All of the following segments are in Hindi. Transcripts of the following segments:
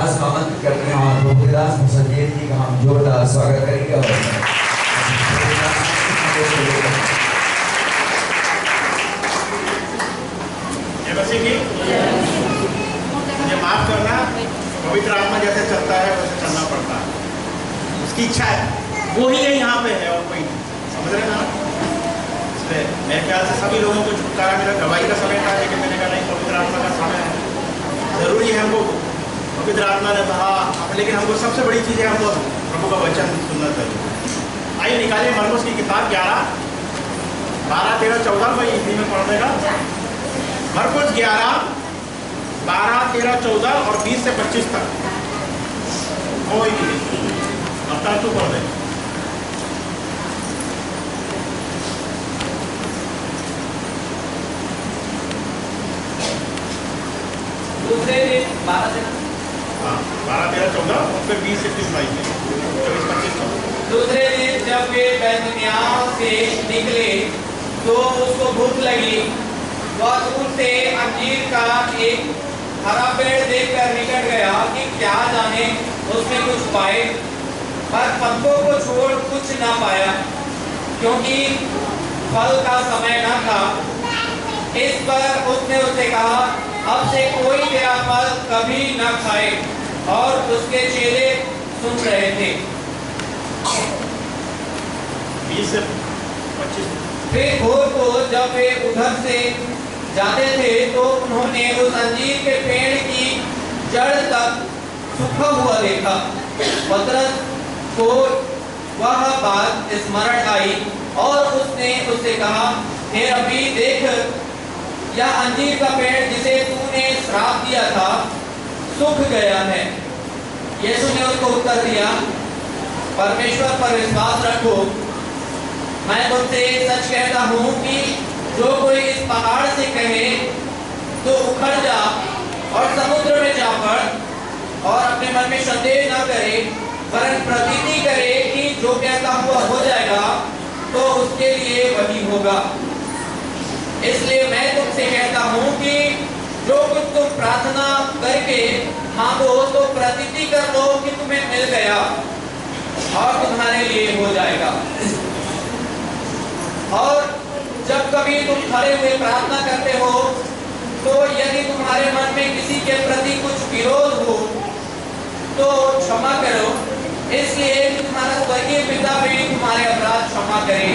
दास को आमंत्रित करते हैं और प्रभु के दास संजय जी का हम जोरदार स्वागत करेंगे। और मुझे माफ करना, पवित्र आत्मा जैसे चलता है वैसे चलना पड़ता है, उसकी इच्छा है, वो ही यहाँ पे है और कोई नहीं, समझ रहे ना। इसलिए मेरे ख्याल से सभी लोगों को छुटकारा मिला। गवाही का समय था, लेकिन मैंने कहा नहीं, पवित्र आत्मा का समय है, जरूरी है हमको। पवित्र आत्मा ने कहा, लेकिन हमको सबसे बड़ी चीज़ है, हमको प्रभु का वचन सुनना चाहिए। आइए निकालिए मरकुस की किताब 11, 12, 13, 14 को हिंदी में पढ़ने का। मरकुस 11, 12, 13, 14 और 20 से 25 तक। कोई भी अब तक तो पढ़ दे। दूसरे दिन 12 से 12, 13, 14 और फिर 20 से 24, 25। दूसरे दिन जब वे बैतनिय्याह से निकले तो उसको भूख लगी। वह दूर से अंजीर का एक हरा पेड़ देखकर निकट गया कि क्या जाने उसमें कुछ पाए, पर पत्तों को छोड़ कुछ न पाया, क्योंकि फल का समय न था। इस पर उसने उससे कहा, अब से कोई तेरा फल कभी न खाए। और उसके चेले सुन रहे थे। 20 से 25। फिर भोर को जब वे उधर से जाते थे तो उन्होंने उस अंजीर के पेड़ की जड़ तक सूखा हुआ देखा। पतरस को वह बात स्मरण आई और उसने उससे कहा, हे रब्बी, देख, यह अंजीर का पेड़ जिसे तूने श्राप दिया था सूख गया है। यीशु ने उसको उत्तर दिया, परमेश्वर पर विश्वास रखो। मैं तुमसे सच कहता हूँ कि जो कोई इस पहाड़ से कहे तो उखड़ जा और समुद्र में जा पड़, और अपने मन में संदेह न करे, वरन प्रतीति करे कि जो कहता हुआ हो जाएगा, तो उसके लिए वही होगा। इसलिए मैं तुमसे कहता हूँ कि जो कुछ तुम प्रार्थना करके मांगो तो प्रतीति कर लो कि तुम्हें मिल गया और तुम्हारे लिए हो जाएगा। और जब कभी तुम खड़े हुए प्रार्थना करते हो तो यदि तुम्हारे मन में किसी के प्रति कुछ विरोध हो तो क्षमा करो, इसलिए कि तुम्हारा स्वर्गीय पिता भी तुम्हारे अपराध क्षमा करे।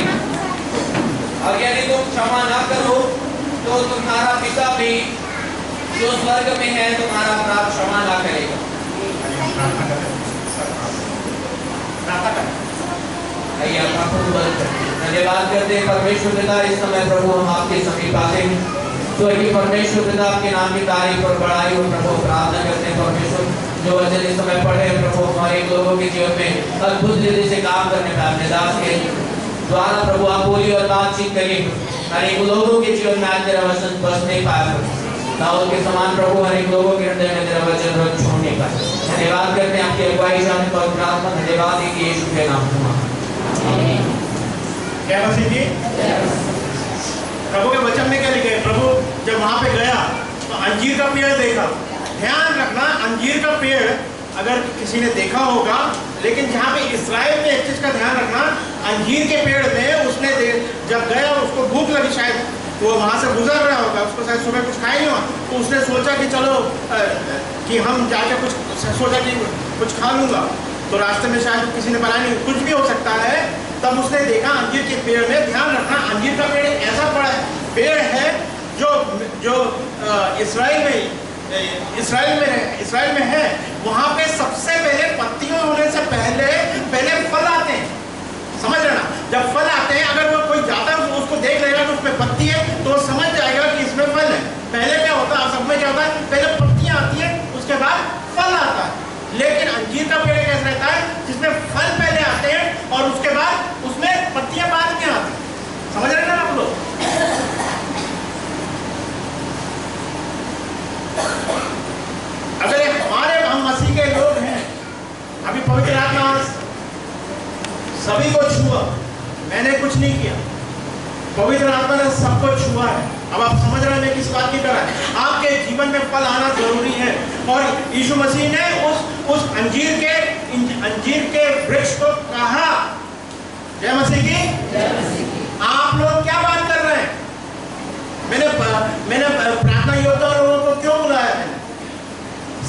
और यदि तुम क्षमा ना करो तो तुम्हारा पिता भी जो स्वर्ग में है तुम्हारा अपराध क्षमा ना करेगा। धन्यवाद करते हैं परमेश्वर पिता, इस समय प्रभु हम आपके समीप आते हैं। तो परमेश्वर पिता आपके नाम की तारीफ और बड़ाई और प्रभु प्रार्थना करते हैं। परमेश्वर जो वचन इस समय पढ़े प्रभु हमारे लोगों के जीवन में अद्भुत रीति से काम करने में अपने दास के द्वारा प्रभु आप बोलिए और बातचीत करिए। अनेक लोगों के जीवन में आज तेरा वचन बस नहीं पाया, दाऊद के समान प्रभु हर एक लोगों के हृदय में तेरा वचन रोज छोड़ने का धन्यवाद करते हैं। आपकी अगुवाई जाने पर प्रार्थना धन्यवाद है कि यीशु के नाम में आमीन। क्या मसीह जी, प्रभु के वचन में क्या लिखा है? प्रभु जब वहां पे गया तो अंजीर का पेड़ देखा। ध्यान रखना, अंजीर का पेड़ अगर किसी ने देखा होगा, लेकिन जहाँ पे इस्राएल में एक चीज का ध्यान रखना, अंजीर के पेड़ में उसने जब गया उसको भूख लगी, शायद वो वहाँ से गुजर रहा होगा, उसको शायद सुबह कुछ खाया नहीं हुआ, तो उसने सोचा कि चलो कि हम जाके सोचा कि कुछ खा लूँगा, तो रास्ते में शायद किसी ने बनाया नहीं, कुछ भी हो सकता है। तब उसने देखा अंजीर के पेड़ में। ध्यान रखना, अंजीर का पेड़ ऐसा पेड़ है जो इस्राएल में है। वहाँ पे सबसे पहले पत्तियों होने से पहले फल आते हैं। समझ लेना, जब फल आते हैं, अगर वो कोई जाता है उसको देख लेगा कि उसमें पत्ती है तो वो समझ जाएगा कि इसमें फल है। पहले क्या होता है, आप सब में क्या होता है, पहले पत्तियां आती है, उसके बाद फल आता है। लेकिन अंजीर का पेड़ कैसा रहता है, जिसमें फल पहले आते हैं और उसके बाद उसमें पत्तियां बाद में आती है। समझ रहे ना आप लोग? अगर हम मसीह के लोग हैं, अभी पवित्र आत्मा सभी को छुआ, मैंने कुछ नहीं किया, पवित्र आत्मा ने सबको छुआ है। अब आप समझ रहे हैं मैं किस बात की तरह है? आपके जीवन में फल आना जरूरी है। और यीशु मसीह ने उस अंजीर के वृक्ष को कहा। जय मसीह की। आप लोग क्या बात कर रहे हैं? मैंने प्रार्थना योद्धा लोगों को क्यों बुलाया है?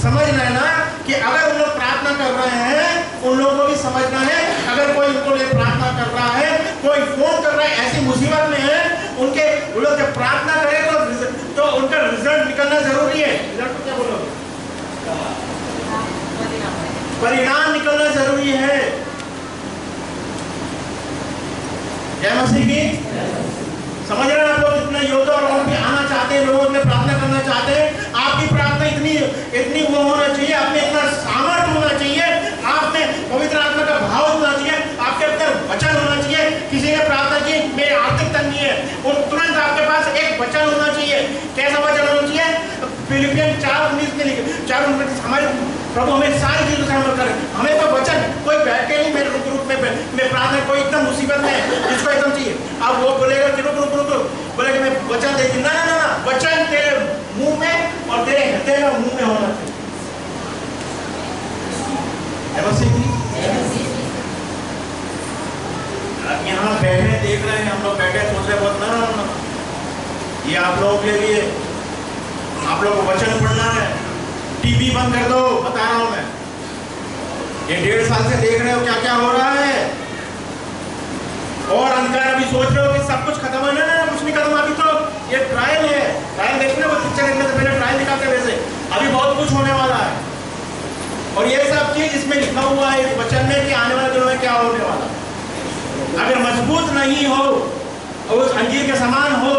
समझ रहे ना कि अगर उन लोग प्रार्थना कर रहे हैं, उन लोगों को भी समझना है। अगर कोई उनको लिए प्रार्थना कर रहा है, कोई फोन कर रहा है, ऐसी मुसीबत में है, उन लोग जब प्रार्थना करें तो उनका रिजल्ट निकलना जरूरी है। रिजल्ट को क्या बोलोगे? परिणाम निकलना जरूरी है। जय मसीह की। समझ रहे हैं आप लोग? जितना योद्धा और भी आना चाहते हैं, लोगों में प्रार्थना करना चाहते हैं, आपकी प्रार्थना इतनी वो होना चाहिए, आप में इतना सामर्थ्य होना चाहिए, आप में पवित्र आत्मा का भाव होना चाहिए, आपके अंदर वचन होना चाहिए। किसी ने प्रार्थना की, मेरी आर्थिक तंगी है, और तुरंत आपके पास एक वचन होना चाहिए। कैसा वचन होना चाहिए? फिलिपियन 4:19 में लिखे, 4:19, हमारे प्रभु हमें सारी चीजों से हम करें। हमें तो वचन कोई बैठे नहीं मेरे ग्रुप में प्रार्थना, कोई एकदम मुसीबत में जिसको एकदम चाहिए, अब वो बोलेगा कि रुक बोलेगा मैं वचन दे दी। ना, वचन तेरे मुंह में और तेरे हृदय में मुंह में होना चाहिए। यहाँ बैठे देख रहे हैं, हम लोग बैठे सोच रहे बहुत ना, ये आप लोगों के लिए, आप लोग को वचन पढ़ना है। टीवी बंद कर दो, बता रहा हूं मैं। ये 1.5 साल से देख रहे हो क्या क्या हो रहा है, और अंधकार अभी सोच रहे हो कि सब कुछ खत्म है। ना, कुछ नहीं खत्म, अभी तो ये ट्रायल है। ट्रायल देखने को पिक्चर देखने से पहले ट्रायल दिखाते हैं, वैसे अभी बहुत कुछ होने वाला है। और ये सब चीज इसमें लिखा हुआ है इस वचन में कि आने वाले दिनों में क्या होने वाला। अगर मजबूत नहीं हो और उस अंजीर के समान हो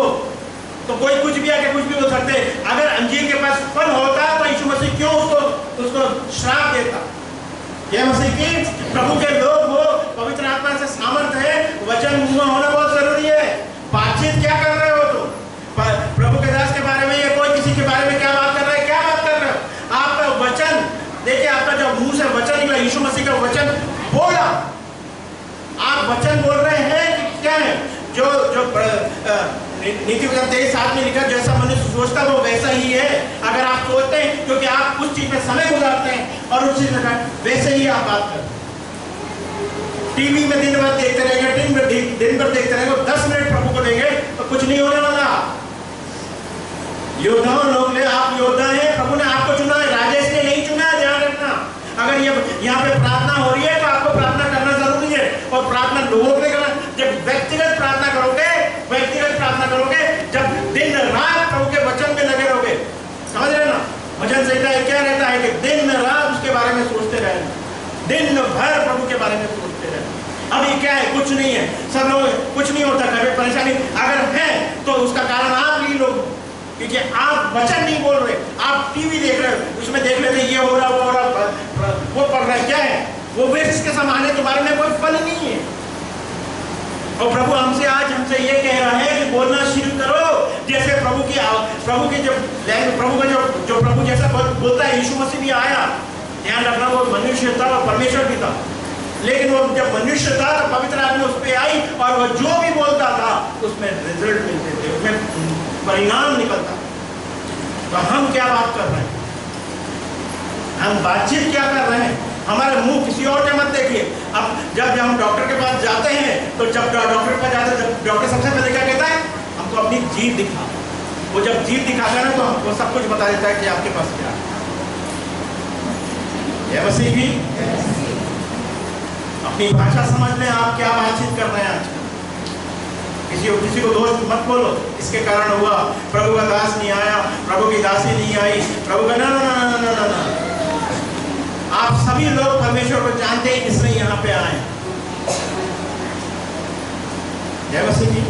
तो कोई कुछ भी आके कुछ भी हो सकते। अगर अंजीर के पास फल होता तो यीशु मसीह क्यों उसको श्राप देता? यह मसीह की प्रभु के लोग हो, पवित्र आत्मा से सामर्थ्य है, वचन मुंह में होना बहुत जरूरी है। बातचीत क्या कर रहे हो तुम? प्रभु के दास के बारे में या कोई किसी के बारे में क्या बात कर रहे हैं? क्या बात कर रहे हो? आपका वचन देखिए, आपका जो मुंह से वचन निकला, यीशु मसीह का वचन बोला, आप वचन बोल रहे हैं कि क्या है? जो नीति वचन 23:7 में लिखा, जैसा मनुष्य सोचता वो वैसा ही है। अगर आप सोचते हैं क्योंकि आप उस चीज में समय गुजारते हैं और उस चीज में वैसे ही आप बात करते हैं। टीवी में दिन भर देखते रहेंगे, दिन भर देखते रहेंगे, 10 मिनट प्रभु को देंगे तो कुछ नहीं होने वाला। योद्धाओं लोग ने, आप योद्धा हैं, प्रभु ने आपको चुना है, राजेश ने नहीं चुना है, ध्यान रखना। अगर ये यहाँ पे प्रार्थना हो रही है तो आपको प्रार्थना करना जरूरी है, और प्रार्थना लोगों के करना। जब व्यक्तिगत प्रार्थना करोगे, जब दिन रात प्रभु के वचन में लगे रहोगे, समझ रहे ना? वचन संहिता क्या रहता है कि दिन रात उसके बारे में सोचते रहना, दिन भर प्रभु के बारे में सोचते रहना। अभी क्या है? कुछ नहीं है, सब लोग कुछ नहीं होता, कभी परेशानी अगर है तो उसका कारण आप ही लोग, क्योंकि आप वचन नहीं बोल रहे, आप टीवी देख रहे हो, उसमें देख लेते ये हो रहा, वो हो रहा, वो पढ़ रहा है। क्या है? वो वृक्ष के समान है, तुम्हारे में कोई फल नहीं है। और प्रभु हमसे ये कह रहा है कि बोलना शुरू करो जैसे प्रभु का जो प्रभु जैसा बोलता है। यीशु मसीह भी आया, ध्यान रखना, वो मनुष्य था और परमेश्वर भी था, लेकिन वो जब मनुष्य था तो पवित्र आत्मा उस पर आई और वो जो भी बोलता था उसमें रिजल्ट मिलते थे, उसमें परिणाम निकलता। तो हम क्या बात कर रहे हैं? हम बातचीत क्या कर रहे हैं? हमारे मुंह किसी और के मत देखिए। अब जब हम डॉक्टर के पास जाते हैं तो जब डॉक्टर के पास जाते हैं, जब डॉक्टर सबसे पहले क्या कहता है? हमको अपनी जीभ दिखा। वो जब जीभ दिखाता है ना तो हमको सब कुछ बता देता है कि आपके पास क्या है। यह मसीह भी अपनी भाषा समझ लें, आप क्या बातचीत कर रहे हैं आजकल। किसी को दोष मत बोलो, इसके कारण हुआ, प्रभु का दास नहीं आया, प्रभु की दासी नहीं आई, प्रभु का ना। आप सभी लोग परमेश्वर को जानते हैं, इसलिए यहाँ पे आए। जय मसीह की।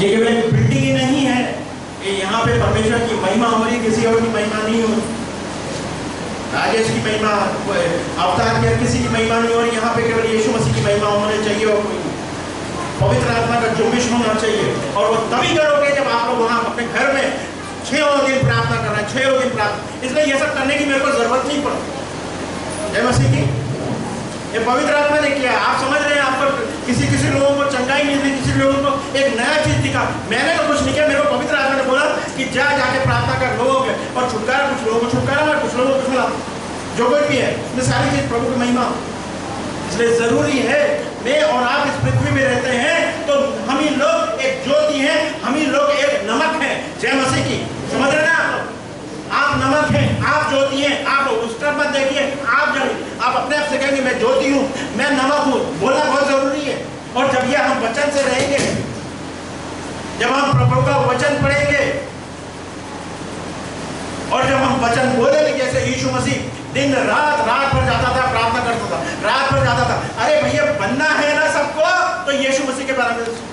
ये केवल एक बिल्डिंग ही नहीं है, ये यहाँ पे परमेश्वर की महिमा हो रही, किसी और की महिमा नहीं हो रही। राजेश की महिमा, अवतार के किसी की महिमा नहीं हो रही, यहाँ पे केवल यीशु मसीह की महिमा होनी चाहिए और कोई पवित्र आत्मा का जुम्बिश होना चाहिए। और वो तभी करोगे जब आप लोग वहाँ अपने घर में 6 दिन प्रार्थना कर रहे हैं, 6 दिन प्रार्थना। इसलिए ये सब करने की मेरे को जरूरत नहीं पड़ती। जय मसीह की। ये पवित्र आत्मा ने किया। आप समझ रहे हैं, आपको किसी लोगों को चंगाई मिलती, किसी लोगों को एक नया चीज दिखा। मैंने तो कुछ नहीं किया, मेरे को पवित्र आत्मा ने बोला कि जाके प्रार्थना कर लोगों के, और छुटकारा कुछ लोगों को छुटकारा, कुछ लोगों को जो कुछ भी है उसमें सारी चीज प्रभु की महिमा। इसलिए जरूरी है, मैं और आप इस पृथ्वी में रहते हैं तो हम ही लोग एक ज्योति हैं, हम ही लोग एक नमक हैं जय मसीह की। समझ रहे ना आप नमक हैं, आप ज्योति हैं। आप उस तरफ मत देखिए, आप अपने आप से कहेंगे मैं ज्योति हूँ, मैं नमक हूँ, बोलना बहुत जरूरी है। और जब ये हम वचन से रहेंगे, जब हम प्रभु का वचन पढ़ेंगे और जब हम वचन बोलेंगे, जैसे यीशु मसीह दिन रात भर जाता था, प्रार्थना करता था, रात भर जाता था। अरे भैया बनना है ना सबको, तो यीशु मसीह के बारे में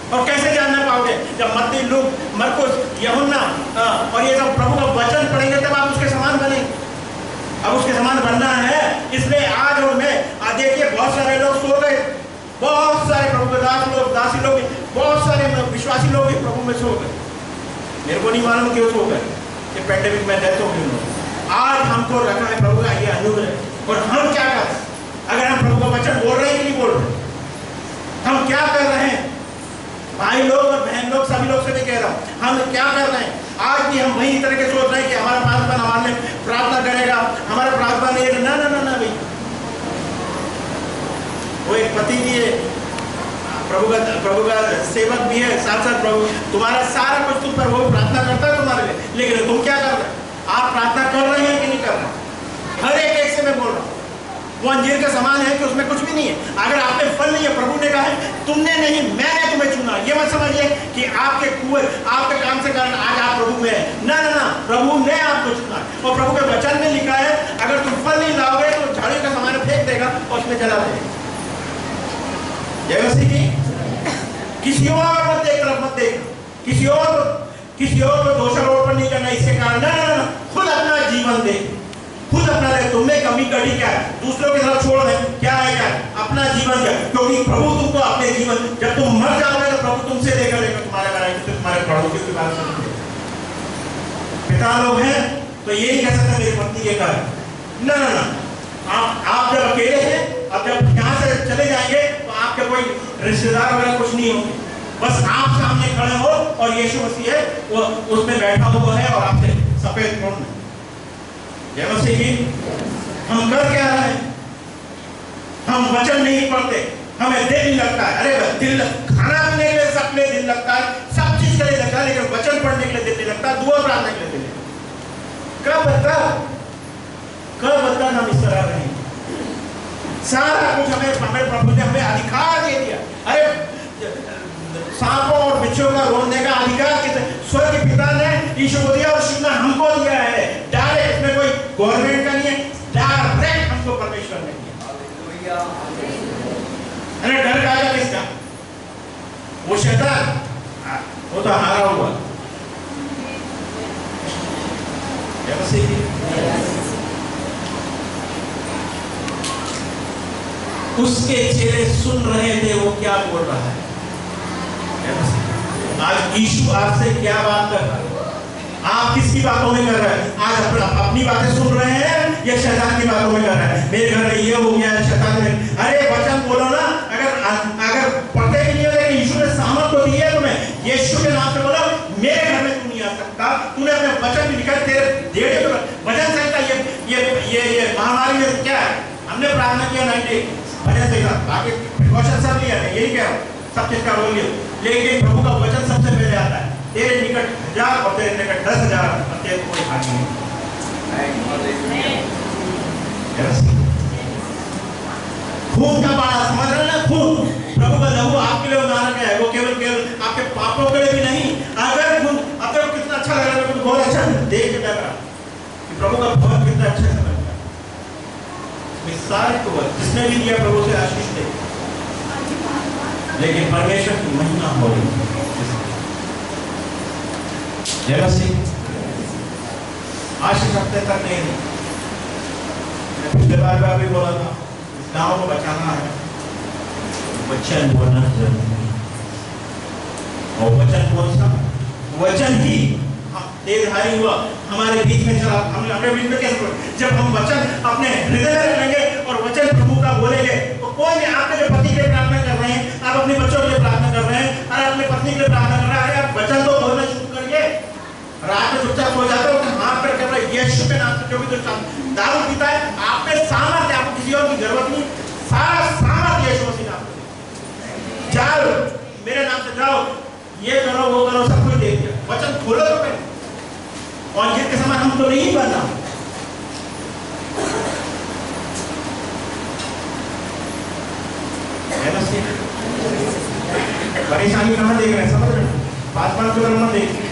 और कैसे जानना पाओगे? जब मत्ती, लूक, मरकुस, यूहन्ना और ये सब प्रभु का वचन पढ़ेंगे तब आप उसके समान बनेंगे। अब उसके समान बनना है, इसलिए आज और मैं देखिए बहुत सारे लोग सो गए, बहुत सारे प्रभु के दास लोग, दासी लोग, बहुत सारे विश्वासी लोग भी प्रभु में सो गए। मेरे को नहीं मालूम क्यों सो गए, ये पैंडेमिक में डेथ हो गई। आज हमको रखा है प्रभु का ये अनुग्रह, और हम क्या कर रहे हैं? अगर हम प्रभु का वचन बोल रहे हैं कि नहीं बोल रहे, हम क्या कर रहे हैं? भाई लोग और बहन लोग, सभी लोग से नहीं कह रहा हूँ, हम क्या कर रहे हैं? आज भी हम वही तरह के सोच रहे हैं कि हमारा प्रार्थना हमारे लिए प्रार्थना करेगा, हमारा प्रार्थना नहीं। ना ना ना ना भाई, वो एक पति भी है, प्रभु का सेवक भी है, साथ साथ प्रभु तुम्हारा सारा कुछ तुम पर वो प्रार्थना करता है तुम्हारे लिए, लेकिन तुम क्या कर रहे हो? आप प्रार्थना कर रहे हैं कि नहीं कर रहे? हर एक से मैं बोल रहा हूँ, वो अंजीर के समान है कि उसमें कुछ भी नहीं है। अगर आप में फल नहीं है, प्रभु ने कहा है तुमने नहीं, मैंने तुम्हें चुना। ये मत समझिए कि आपके कुएं, आपके काम से कारण आज आप प्रभु में है। ना ना ना, प्रभु ने आपको चुना, और प्रभु के वचन में लिखा है अगर तुम फल नहीं लाओगे तो झाड़ी का समान फेंक देगा और उसमें जला देगा। जय मसीह की। किसी और मत देख, तरफ मत देख, किसी और को दोषारोपण नहीं करना इसके कारण। ना ना ना, खुद अपना जीवन दे, खुद अपना दे। तुमने कमी कड़ी क्या है? दूसरों की तरफ छोड़ दे, क्या है क्या है? अपना जीवन क्या? क्योंकि प्रभु तुमको अपने जीवन, जब तुम मर जाओगे तो प्रभु तुमसे लेकर तुम्हारे बारे में, तुम्हारे पड़ोसियों के बारे में। पिता लोग हैं तो ये नहीं कह सकते मेरी पत्नी के कारण। ना ना ना, आप जब अकेले हैं, अब जब यहाँ से चले जाएंगे तो आपके कोई रिश्तेदार वगैरह कुछ नहीं होंगे, बस आप सामने खड़े हो और यीशु मसीह है वो उसमें बैठा हुआ है और आपसे सफेद पूर्ण। जय मसीह की। हम कर क्या रहे हैं? हम वचन नहीं पढ़ते, हमें दिल नहीं लगता है। अरे दिल, खाना पीने के लिए सबके लिए दिल लगता है, सब चीज के लिए लगता है, लेकिन वचन पढ़ने के लिए दिल नहीं लगता, दुआ प्रार्थना के लिए दिल। कब बता हम इस तरह रहे? सारा कुछ हमें प्रभु ने हमें अधिकार दे दिया। अरे सांपों और बिच्छू का रोने का अधिकार स्वर्ग के पिता ने यीशु को दिया और यीशु ने हमको दिया है। डायरेक्ट, इसमें कोई गवर्नमेंट का नहीं है, डायरेक्ट हमको परमेश्वर ने दिया। अरे डर का आया किसका? वो शैतान, वो तो हारा हुआ। उसके चेहरे सुन रहे थे वो क्या बोल रहा है। आज यीशु आपसे क्या बात कर रहा है? आप किसकी बातों में कर रहे हैं? आज अपनी बातें सुन रहे हैं या शैतान की बातों में कर रहे हैं? मेरे घर में ये हो गया, शैतान में। अरे वचन बोलो ना। अगर पढ़ते भी नहीं हो, लेकिन यीशु ने सामर्थ तो दी है तुम्हें। यीशु के नाम से बोलो, मेरे घर में तू नहीं आ सकता। तूने अपने वचन में लिखा, तेरे डेढ़ वचन संहिता ये महामारी में क्या है? हमने प्रार्थना किया 90 भजन संहिता, बाकी प्रिकॉशन सब लिया है, यही कह रहा हूँ, सब चीज का रोल लिया। लेकिन प्रभु का वचन सबसे पहले आता है। तेरे निकट 1000 और तेरे निकट 10,000 और तेरे कोई हानि नहीं। खून का बाड़ा, समझ रहे ना? खून, प्रभु का लहू आपके लिए उदाहरण है। वो केवल आपके पापों के लिए भी नहीं। अगर खून, अब तो कितना अच्छा लग रहा है, मुझे बहुत अच्छा देख के लग रहा कि प्रभु का भवन कितना अच्छा से बन गया। सारे को जिसने भी दिया प्रभु से आशीष दे, लेकिन परमेश्वर की महिमा हो रही। जय मसीह। आशीष हफ्ते तक नहीं दी। पिछले बार मैं भी बोला था, इस गांव को बचाना है, वचन बोलना जरूरी है। और वचन कौन सा? वचन ही देहधारी हुआ, हमारे बीच में चला। हमारे बीच में कैसे? जब हम वचन अपने हृदय में रखेंगे और वचन प्रभु का बोलेंगे, तो कोई नहीं। आपके जो पति के लिए प्रार्थना कर रहे हैं, आप अपने बच्चों के लिए प्रार्थना कर रहे हैं, और अपने पत्नी के लिए प्रार्थना कर रहे हैं, आप वचन तो बोलना शुरू करिए। रात में चुपचाप हो जाते हो, हाथ पर कर रहे हैं, यीशु के नाम से जो भी दारू पीता है और अंजीर के समान हमको नहीं बनना। परेशानी कहाँ देख रहे हैं, समझ रहे हैं? 5-5 की तरफ मत देखिए,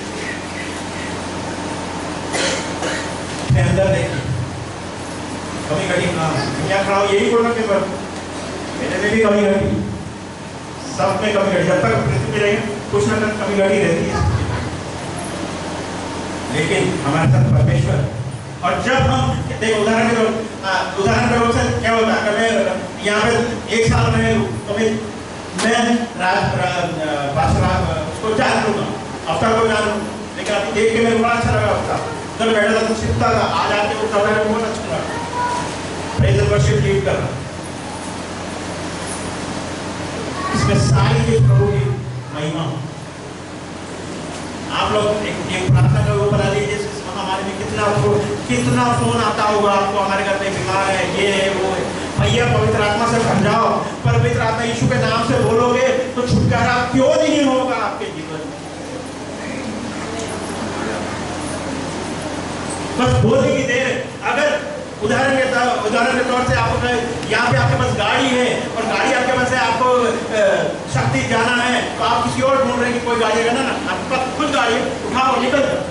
अंदर देखिए कमी घटी। हाँ यहाँ खड़ा हो, यही बोलना कि मेरे में भी कमी घटी, सब में कमी घटी। जब तक पृथ्वी में रहेंगे कुछ ना कुछ कमी घटी रहती है, लेकिन हमारे साथ परमेश्वर। और जब हम देखो उदाहरण के तौर से क्या होता है, अगर मैं यहाँ पे 1 साल रहे तो मैं उसको जान लूँगा, हफ्ता को जान लूँ, लेकिन अभी देख के मेरे को अच्छा लगा हफ्ता। जब बैठा था तो सीखता था, आज आके वो कर रहा है, बहुत अच्छा लगा। प्रेज़ एंड वर्शिप लीड कर रहा, इसमें सारी चीज प्रभु की महिमा। आप लोग एक प्रार्थना का वो बना लीजिए, हमारे में कितना फोन आता होगा आपको, हमारे घर में बीमार है, ये है वो है। भैया पवित्र आत्मा से समझाओ, पवित्र आत्मा यीशु के नाम से बोलोगे तो छुटकारा क्यों नहीं होगा आपके जीवन में। बस बोलने की देर। अगर उदाहरण के तौर से आप यहाँ पे आपके पास गाड़ी है और गाड़ी आपके पास है, आपको शक्ति जाना है, तो आप किसी और ढूंढ रहे हैं कि कोई गाड़ी है ना, आपके पास खुद गाड़ी उठाओ, निकल जाओ।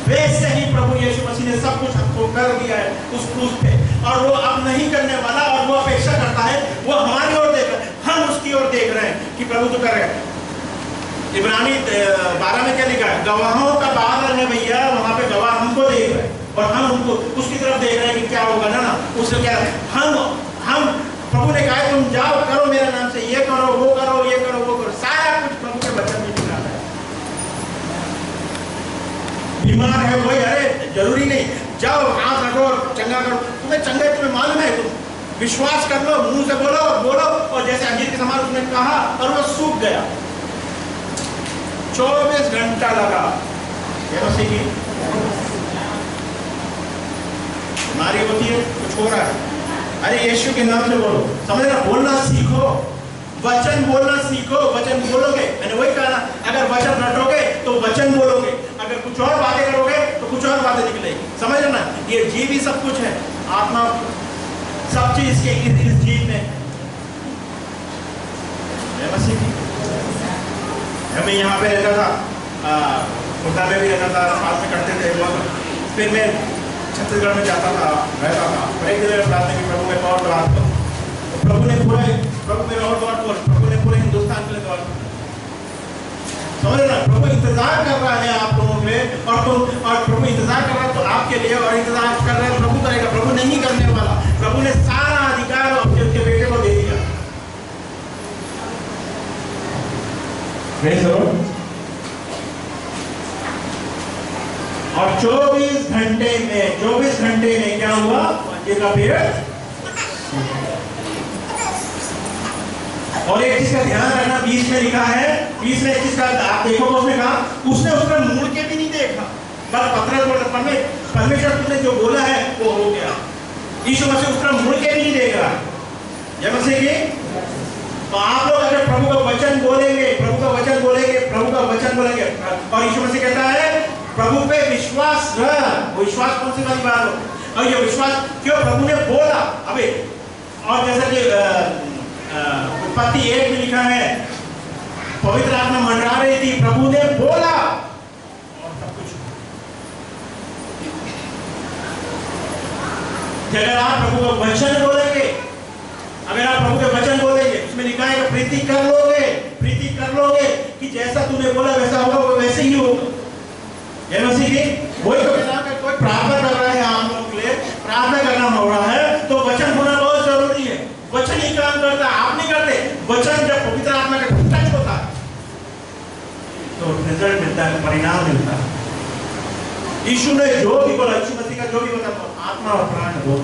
वैसे ही प्रभु यीशु मसीह ने सब कुछ हमको कर दिया है उस क्रूस पे, और वो अब नहीं करने वाला, और वो अपेक्षा करता है, वो हमारी ओर देख रहा है, हम उसकी ओर देख रहे हैं कि प्रभु तो कर रहे हैं। इब्रानी 12 में क्या लिखा है, गवाहों का बादल है भैया, वहां पे गवाह हमको देख रहे हैं और हम उनको उसकी तरफ देख रहे हैं कि क्या होगा ना उससे क्या हम प्रभु ने कहा तुम जाओ करो मेरे नाम से, ये करो वो करो, ये करो वो करो, सारा कुछ प्रभु के वचन में लिखा है। बीमार है कोई, अरे जरूरी नहीं, जाओ हाथ रखो चंगा करो, तुम्हें चंगा तुम्हें मालूम है, तुम विश्वास कर लो, मुंह से बोलो और जैसे अंजीर के समान उसने कहा और वो सूख गया। 24 घंटा लगा। बीमारी होती है, कुछ हो रहा है, अरे यीशु के नाम से बोलो, समझ रहे, बोलना सीखो, वचन बोलना सीखो। वचन बोलोगे, मैंने वही कहा ना, अगर वचन रटोगे तो वचन बोलोगे, अगर कुछ और बातें करोगे तो कुछ और बातें निकलेगी। समझ रहे ना, ये जीव ही सब कुछ है, आत्मा सब चीज के इस जीव में। मैं यहाँ पे रहता था, खुर्दा में भी रहता था, साथ में करते थे बहुत। फिर मैं छत्तीसगढ़ में जाता था, रहता था, एक दिन प्रार्थना की प्रभु में और बात करो, तो प्रभु ने पूरे हिंदुस्तान के लिए दुआ। समझ रहे ना, प्रभु इंतजार कर रहा है आप लोगों में, और प्रभु इंतजार कर रहा है तो आपके लिए, और इंतजार कर रहे हैं प्रभु करेगा, प्रभु नहीं करने वाला। प्रभु ने सारा अधिकार उसके बेटे को दे दिया। और 24 घंटे में क्या हुआ, ये का पीरियड। और एक चीज का ध्यान रखना, 20 में लिखा है, 20 में एक चीज का आप देखो, उसने कहा, उसने उसका मुड़ के भी नहीं देखा, बस पत्थर परमेश्वर तुमने जो बोला है वो हो गया। यीशु मसीह उसका मुड़ के भी नहीं देख रहा। जय मसीह की। तो आप लोग अगर प्रभु का वचन बोलेंगे, और यीशु मसीह कहता है प्रभु पे विश्वास रख। विश्वास कौन सी वाली बात हो, और ये विश्वास क्यों, प्रभु ने बोला। अबे और जैसा कि उत्पत्ति 1 में लिखा है, पवित्र आत्मा मंडरा रही थी, प्रभु ने बोला और सब कुछ। अगर आप प्रभु का वचन बोलेंगे, उसमें लिखा है कि प्रीति कर लोगे कि जैसा तूने बोला वैसा होगा, वो वैसे ही होगा। जय मसीह की। वही तो कहना है, कोई प्रार्थना कर रहा है आप लोगों के लिए, प्रार्थना करना हो रहा है तो वचन होना बहुत जरूरी है। वचन ही काम करता है, आप नहीं करते। वचन जब पवित्र आत्मा का टच होता है तो रिजल्ट मिलता है, परिणाम मिलता है। यीशु ने जो भी बोला, यीशु मसीह का जो भी बोला, आत्मा और प्राण दो।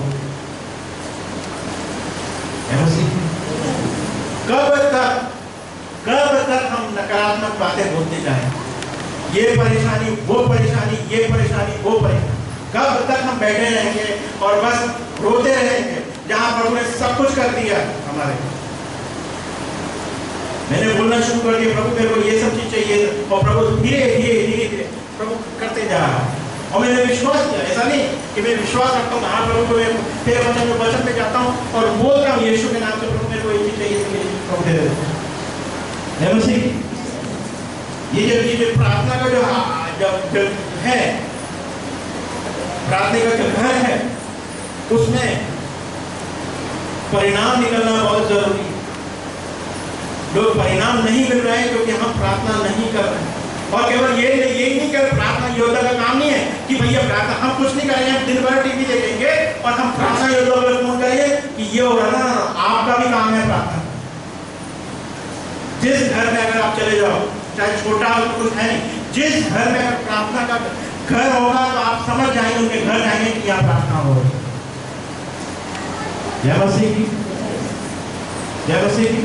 कब तक हम नकारात्मक बातें बोलते जाएं, ये परेशानी वो परेशानी, कब तक हम बैठे रहेंगे और बस रोते रहेंगे, जहां प्रभु ने सब कुछ कर दिया हमारे। मैंने बोलना शुरू कर दिया, प्रभु मेरे को ये सब चीज चाहिए, और प्रभु धीरे धीरे प्रभु करते जा रहा है। और मैंने विश्वास किया। ऐसा नहीं कि मैं विश्वास रखता हूँ हाँ प्रभु को मैं तेरे वचन पे जाता हूँ और बोलता हूँ यीशु के नाम से प्रभु मेरे को ये चीज चाहिए प्रभु दे देता हूँ। ये जो प्रार्थना का जो है, प्रार्थना का जो घर है उसमें परिणाम निकलना बहुत जरूरी है। लोग परिणाम नहीं मिल रहे हैं क्योंकि हम प्रार्थना नहीं कर रहे हैं। और केवल यही नहीं कर, प्रार्थना योद्धा का काम नहीं है कि भैया प्रार्थना हम कुछ नहीं करेंगे, हम दिन भर टीवी देखेंगे और हम प्रार्थना योद्धा को फोन करेंगे कि ये हो रहा ना। आपका भी काम है प्रार्थना। जिस घर में अगर आप चले जाओ, चाहे छोटा हो तो कुछ है नहीं, जिस घर में अगर प्रार्थना का घर होगा तो आप समझ जाएंगे, उनके घर जाएंगे कि यहाँ प्रार्थना हो रही है। जय मसीह की, जय मसीह की।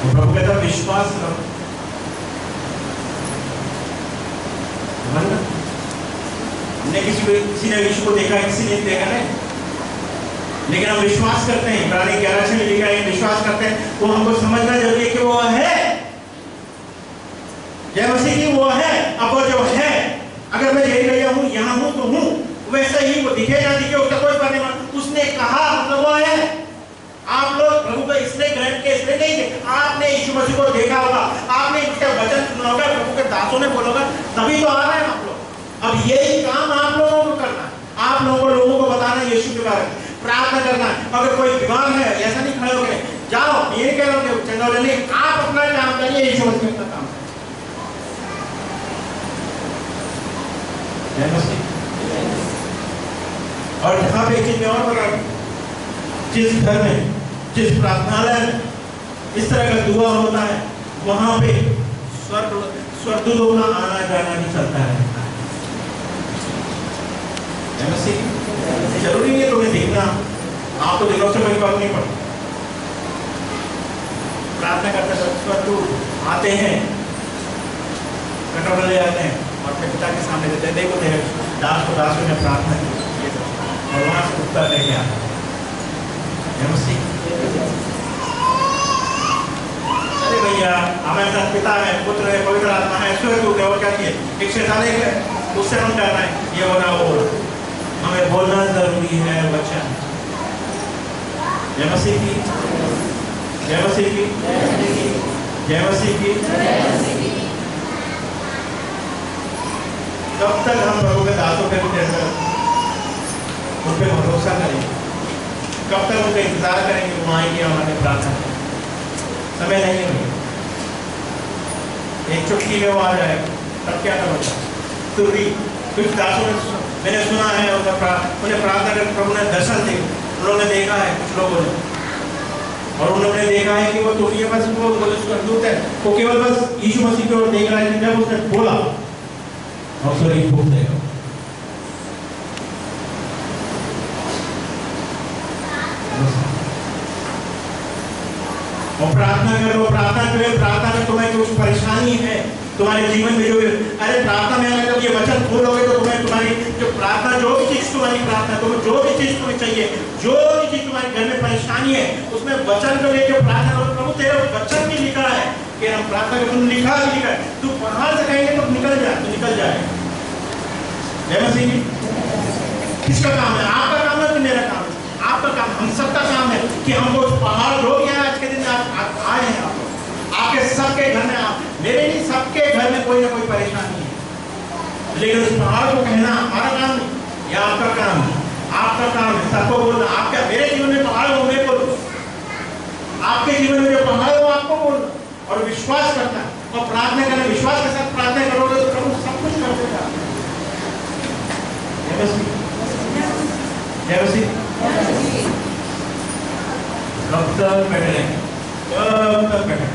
प्रभु कहता विश्वास करो। हमने किसी ने यीशु को देखा, किसी ने देखा नहीं, लेकिन हम विश्वास करते हैं। इब्रानी 11 में लिखा है विश्वास करते हैं। वो हमको समझना जरूरी है कि वो है, जय मसीह की, वो है। अब वो जो है, अगर मैं यही गया हूँ, यहाँ हूँ तो हूँ, वैसे ही वो दिखे ना दिखे उसका कोई फर्क नहीं। उसने कहा मतलब वो है। आप लोग प्रभु को इसलिए ग्रहण के इसलिए नहीं थे, आपने यीशु मसीह को देखा होगा, आपने उसके वचन सुना होगा, प्रभु के दासों ने बोला होगा, तभी तो आ रहे हैं आप लोग। अब यही काम आप लोगों को करना है। आप लोगों को बताना यीशु के बारे में, प्रार्थना करना है। अगर कोई बीमार है, ऐसा नहीं खड़े हो गए जाओ, ये कह रहा हूँ चंगा नहीं, आप अपना काम करिए, यीशु मसीह अपना काम करिए। और यहाँ पे एक चीज और बता रहा हूँ, जिस घर में, जिस प्रार्थनालय में इस तरह का दुआ होता है, वहां पे स्वर्गदूतों का आना जाना भी चलता है। जरूरी नहीं है तुम्हें देखना, आप तो दिनों से कोई फर्क नहीं पड़ता। प्रार्थना करते समय स्वर्गदूत आते हैं, कटोरा ले आते हैं और अपने पिता के सामने देते हैं, देखो तेरे दास को दासों ने प्रार्थना की, और वहां से उत्तर लेके आते हैं। अरे भैया हमारे साथ पिता है, पुत्र है, पवित्र आत्मा है, स्वर्गदूत है, और क्या चाहिए? एक शैतान है, उससे हम डरना है, ये हो रहा वो हो रहा। हमें बोलना जरूरी है वचन। जय मसीह की, जय मसीह की, जय मसीह की। कब तक हम प्रभु के दासों पे उन पे भरोसा करेंगे? कब तक उनका इंतजार करेंगे वो आएंगे हमारे प्रार्थना? समय नहीं है भैया, एक चुटकी में वो आ जाएगा, तब क्या करोगे? तो भी कुछ दासों ने मैंने सुना है उन्हें प्रार्थना कर प्रभु ने दर्शन दिए, उन्होंने देखा है कुछ लोगों ने, और उन्होंने देखा है कि वो तो ये बस वो स्वर्गदूत है, वो केवल बस यीशु मसीह की ओर देख रहा है कि जब उसने बोला और शरीर फूक देगा। और प्रार्थना करो, प्रार्थना में तुम्हें कुछ परेशानी है तुम्हारे जीवन में, जो अरे प्रार्थना में अगर ये वचन खोलोगे तो तुम्हें तुम्हारी जो प्रार्थना, जो भी चीज तुम्हारी प्रार्थना, तुम्हें जो भी चीज तुम्हें चाहिए, जो भी चीज तुम्हारे घर में परेशानी है, उसमें वचन को लेकर प्रार्थना करो। प्रभु तेरा वचन भी लिखा है कि हम प्रार्थना करें, तुम लिखा भी लिखा है, तू बाहर से कहेंगे तो निकल जाए, तो निकल जाए। जय मसीह की। किसका काम है? आपका काम है कि मेरा काम है? आपका काम, हम सबका काम है कि हमको पहाड़ जो भी है आज के दिन आप आए हैं, आप आपके सबके घर में, आप मेरे नहीं, सबके घर में कोई ना कोई परेशानी है, लेकिन उस पहाड़ को कहना हमारा काम नहीं, यह आपका काम है। आपका काम है सबको बोलना। आपका मेरे जीवन में पहाड़ हो मैं बोलूं, आपके जीवन में जो पहाड़ हो आपको बोलना और विश्वास करना और प्रार्थना करना। विश्वास के साथ प्रार्थना करोगे तो प्रभु सब कुछ कर देगा। जय मसीह। कब तक बैठे रहेंगे? कब तक बैठे?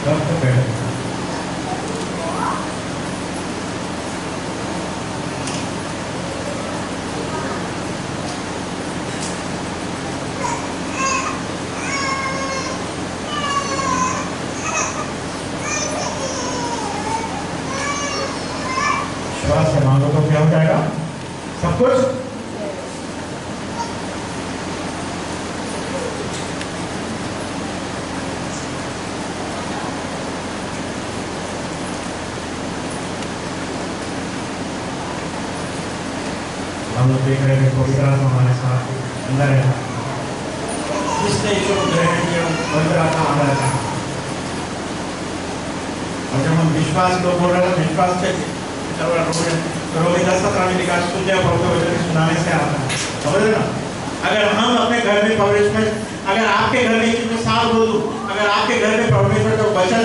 कब तक बैठे? विश्वास से मांगो तो क्या हो जाएगा? सब कुछ। देख रहे थे पवित्र आत्मा हमारे साथ अंदर है, जिसने ईश्वर को ग्रहण किया पवित्र आत्मा हमारे साथ। और जब हम विश्वास लोग बोल रहे थे विश्वास से रोमी 10:17 में लिखा सुनने और पवित्र वचन सुनाने से आता है, समझ रहे ना। अगर हम अपने घर में परमेश्वर, अगर आपके घर में कितने साल बोल दूं, अगर आपके घर में परमेश्वर का वचन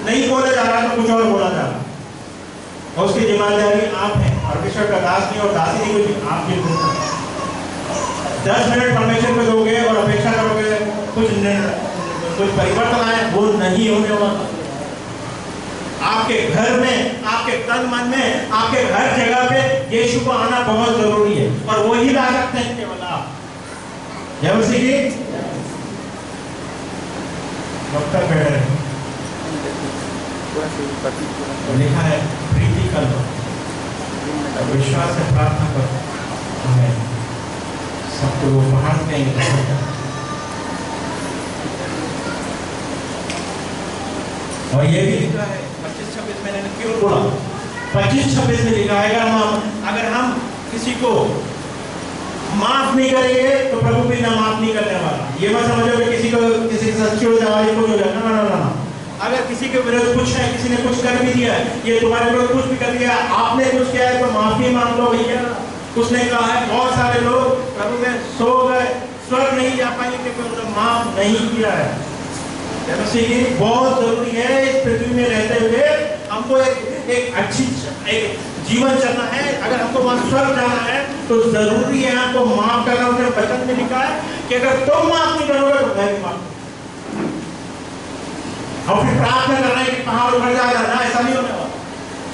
नहीं बोला जा रहा तो कुछ और बोला जा रहा, और उसकी जिम्मेदारी आप हैं। परमेश्वर का दास नहीं और दासी नहीं, कुछ आपकी 10 मिनट परमेश्वर को दोगे और अपेक्षा करोगे कुछ परिवर्तन आए, वो नहीं होने वाला। आपके घर में, आपके तन मन में, आपके हर जगह पे यीशु को आना बहुत जरूरी है, और वो ही ला सकते हैं केवल आप। जय मसीह की। डॉक्टर बैठे लिखा है प्रीति कर लो, विश्वास से प्रार्थना करो, हमें सबको वो पहाड़ देंगे। और ये भी लिखा है 25-26 मैंने क्यों बोला 25-26 में लिखा है अगर हम किसी को माफ नहीं करेंगे तो प्रभु भी ना माफ नहीं करने वाला। ये मत समझो कि किसी के सच्ची हो जाए, कुछ हो जाए, ना ना ना ना। अगर किसी के विरुद्ध कुछ है, किसी ने कुछ कर भी दिया है, ये तुम्हारे विरुद्ध कुछ भी कर दिया, आपने कुछ किया है तो माफी मांग लो भैया। उसने कहा है बहुत सारे लोग प्रभु में सो गए, स्वर्ग नहीं जा पाएंगे क्योंकि उन्होंने माफ नहीं किया है। बहुत जरूरी है इस पृथ्वी में रहते हुए हमको एक अच्छी जीवन चलना है। अगर हमको वहां स्वर्ग जाना है तो जरूरी है हमको माफ करना। उसने वचन में लिखा है कि अगर तुम माफ नहीं करोगे तो मैं भी माफ। और फिर प्रार्थना करना है कि पहाड़ उखड़ जाएगा ना, ऐसा नहीं होने वाला।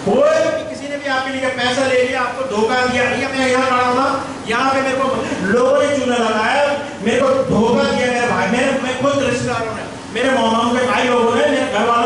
कोई किसी ने भी आपके लिए पैसा ले लिया, आपको धोखा दिया, भैया मैं यहाँ खड़ा हूँ ना, यहाँ पे मेरे को लोगों ने चूना लगाया, मेरे को धोखा दिया मेरे भाई, मेरे खुद रिश्तेदारों ने, मेरे मामाओं के भाई लोगों ने, मेरे घर वालों